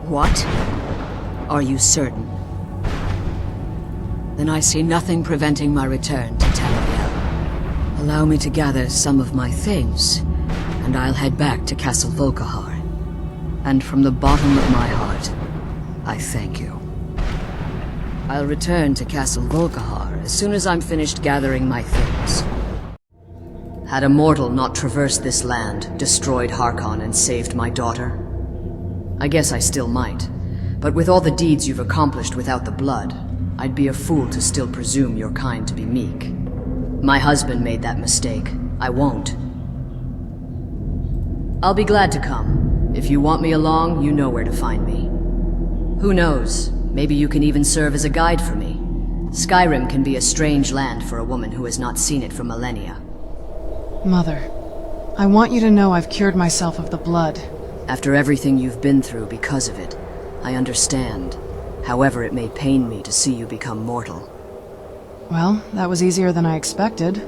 What? Are you certain? Then I see nothing preventing my return to Tamriel. Allow me to gather some of my things, and I'll head back to Castle Volkihar. And from the bottom of my heart, I thank you. I'll return to Castle Volkihar as soon as I'm finished gathering my things. Had a mortal not traversed this land, destroyed Harkon, and saved my daughter? I guess I still might, but with all the deeds you've accomplished without the blood, I'd be a fool to still presume your kind to be meek. My husband made that mistake. I won't. I'll be glad to come. If you want me along, you know where to find me. Who knows? Maybe you can even serve as a guide for me. Skyrim can be a strange land for a woman who has not seen it for millennia. Mother, I want you to know I've cured myself of the blood. After everything you've been through because of it, I understand. However, it may pain me to see you become mortal. Well, that was easier than I expected.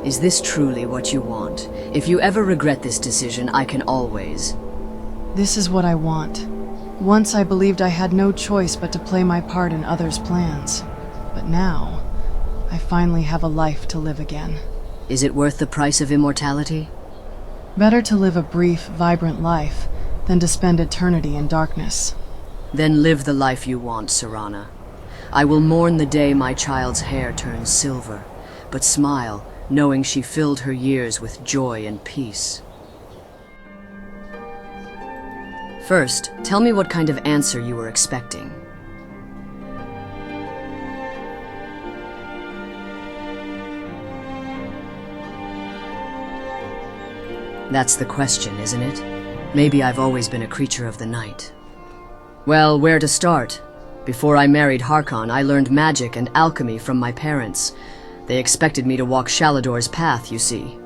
Is this truly what you want? If you ever regret this decision, I can always... This is what I want. Once I believed I had no choice but to play my part in others' plans. But now, I finally have a life to live again. Is it worth the price of immortality? Better to live a brief, vibrant life than to spend eternity in darkness. Then live the life you want, Serana. I will mourn the day my child's hair turns silver, but smile, knowing she filled her years with joy and peace. First, tell me what kind of answer you were expecting. That's the question, isn't it? Maybe I've always been a creature of the night. Well, where to start? Before I married Harkon, I learned magic and alchemy from my parents. They expected me to walk Shalador's path, you see.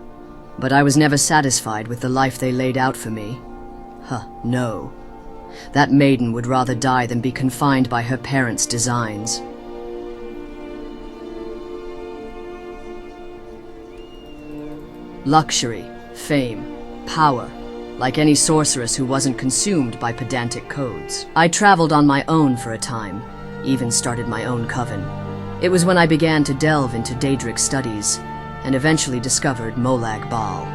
But I was never satisfied with the life they laid out for me. No. That maiden would rather die than be confined by her parents' designs. Luxury, fame, power, like any sorceress who wasn't consumed by pedantic codes. I traveled on my own for a time, even started my own coven. It was when I began to delve into Daedric studies, and eventually discovered Molag Bal.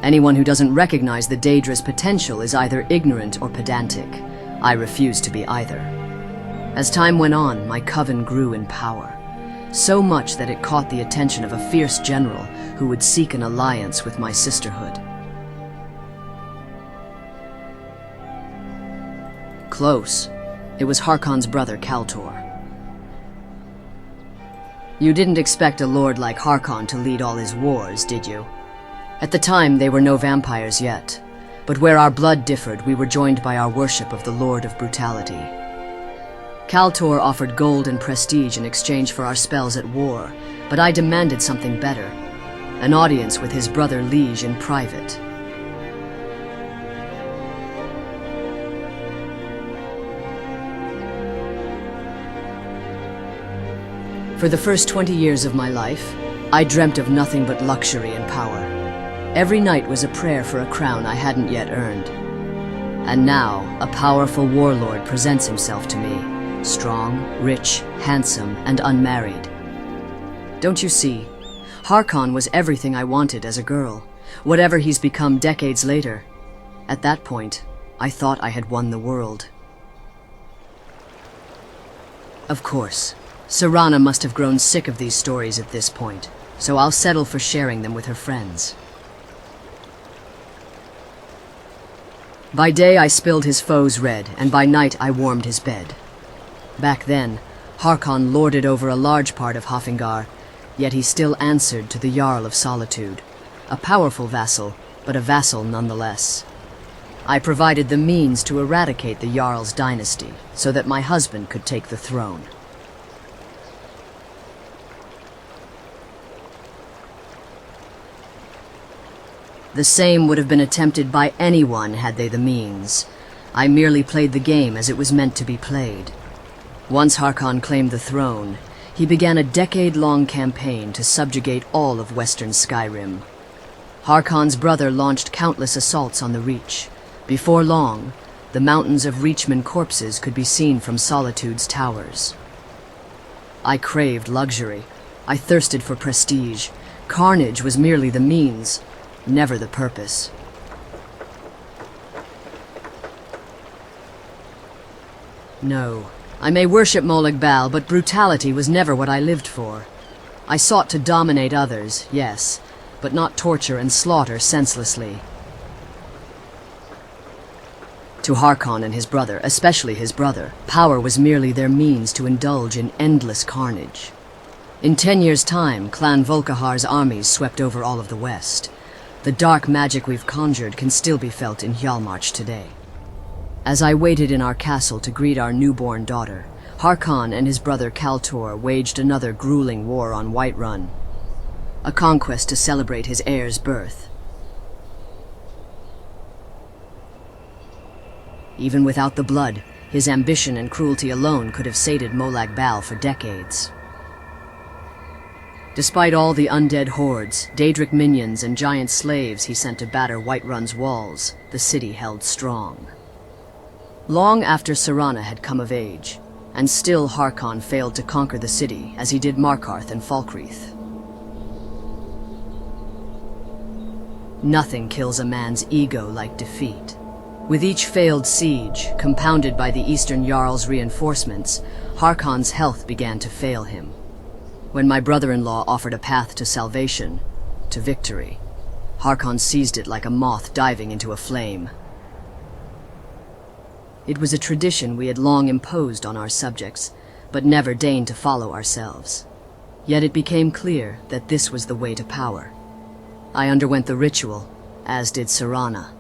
Anyone who doesn't recognize the Daedra's potential is either ignorant or pedantic. I refuse to be either. As time went on, my coven grew in power. So much that it caught the attention of a fierce general who would seek an alliance with my sisterhood. Close. It was Harkon's brother, Kaltor. You didn't expect a lord like Harkon to lead all his wars, did you? At the time, they were no vampires yet. But where our blood differed, we were joined by our worship of the Lord of Brutality. Kaltor offered gold and prestige in exchange for our spells at war, but I demanded something better. An audience with his brother Liege in private. For the first 20 years of my life, I dreamt of nothing but luxury and power. Every night was a prayer for a crown I hadn't yet earned. And now, a powerful warlord presents himself to me. Strong, rich, handsome, and unmarried. Don't you see? Harkon was everything I wanted as a girl, whatever he's become decades later. At that point, I thought I had won the world. Of course, Serana must have grown sick of these stories at this point, so I'll settle for sharing them with her friends. By day I spilled his foes red, and by night I warmed his bed. Back then, Harkon lorded over a large part of Haafingar, yet he still answered to the Jarl of Solitude. A powerful vassal, but a vassal nonetheless. I provided the means to eradicate the Jarl's dynasty, so that my husband could take the throne. The same would have been attempted by anyone had they the means. I merely played the game as it was meant to be played. Once Harkon claimed the throne, he began a decade-long campaign to subjugate all of Western Skyrim. Harkon's brother launched countless assaults on the Reach. Before long, the mountains of Reachmen corpses could be seen from Solitude's towers. I craved luxury. I thirsted for prestige. Carnage was merely the means, never the purpose. No, I may worship Molag Bal, but brutality was never what I lived for. I sought to dominate others, yes, but not torture and slaughter senselessly. To Harkon and his brother, especially his brother, power was merely their means to indulge in endless carnage. In 10 years' time, Clan Volkihar's armies swept over all of the West. The dark magic we've conjured can still be felt in Hjalmarch today. As I waited in our castle to greet our newborn daughter, Harkon and his brother Kaltor waged another grueling war on Whiterun, a conquest to celebrate his heir's birth. Even without the blood, his ambition and cruelty alone could have sated Molag Bal for decades. Despite all the undead hordes, Daedric minions, and giant slaves he sent to batter Whiterun's walls, the city held strong. Long after Serana had come of age, and still Harkon failed to conquer the city as he did Markarth and Falkreath. Nothing kills a man's ego like defeat. With each failed siege, compounded by the Eastern Jarl's reinforcements, Harkon's health began to fail him. When my brother-in-law offered a path to salvation, to victory, Harkon seized it like a moth diving into a flame. It was a tradition we had long imposed on our subjects, but never deigned to follow ourselves. Yet it became clear that this was the way to power. I underwent the ritual, as did Serana.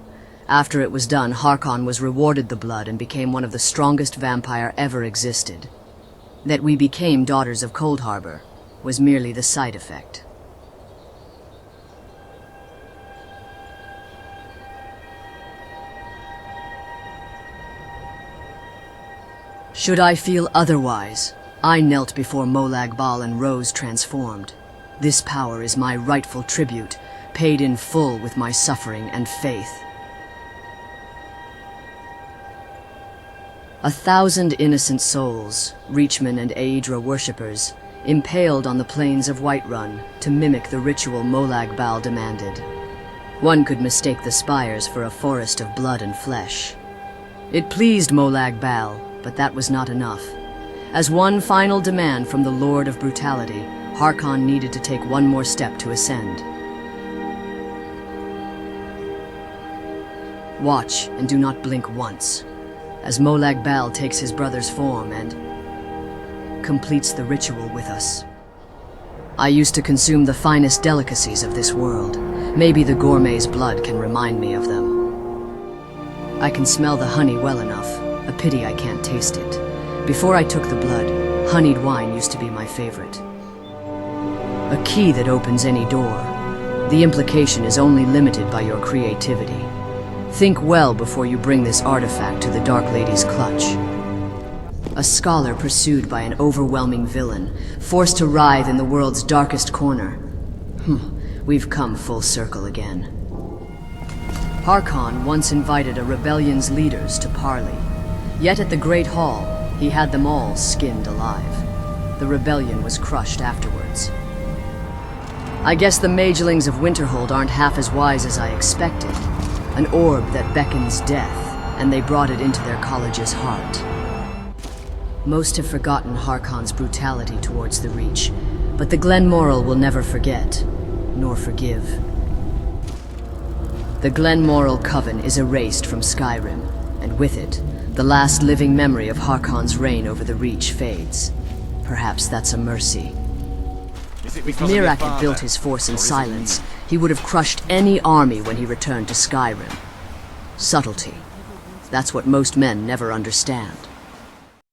After it was done, Harkon was rewarded the blood and became one of the strongest vampire ever existed. That we became daughters of Coldharbor was merely the side effect. Should I feel otherwise, I knelt before Molag Bal and rose transformed. This power is my rightful tribute, paid in full with my suffering and faith. 1,000 innocent souls, Reachmen and Aedra worshippers, impaled on the plains of Whiterun to mimic the ritual Molag Bal demanded. One could mistake the spires for a forest of blood and flesh. It pleased Molag Bal, but that was not enough. As one final demand from the Lord of Brutality, Harkon needed to take one more step to ascend. Watch and do not blink once, as Molag Bal takes his brother's form and completes the ritual with us. I used to consume the finest delicacies of this world. Maybe the gourmet's blood can remind me of them. I can smell the honey well enough. A pity I can't taste it. Before I took the blood, honeyed wine used to be my favorite. A key that opens any door. The implication is only limited by your creativity. Think well before you bring this artifact to the Dark Lady's clutch. A scholar pursued by an overwhelming villain, forced to writhe in the world's darkest corner. We've come full circle again. Harkon once invited a rebellion's leaders to parley. Yet at the Great Hall, he had them all skinned alive. The rebellion was crushed afterwards. I guess the magelings of Winterhold aren't half as wise as I expected. An orb that beckons death, and they brought it into their college's heart. Most have forgotten Harkon's brutality towards the Reach, but the Glenmoral will never forget, nor forgive. The Glenmoral Coven is erased from Skyrim, and with it, the last living memory of Harkon's reign over the Reach fades. Perhaps that's a mercy. If Miraak had built his force in silence, he would have crushed any army when he returned to Skyrim. Subtlety. That's what most men never understand.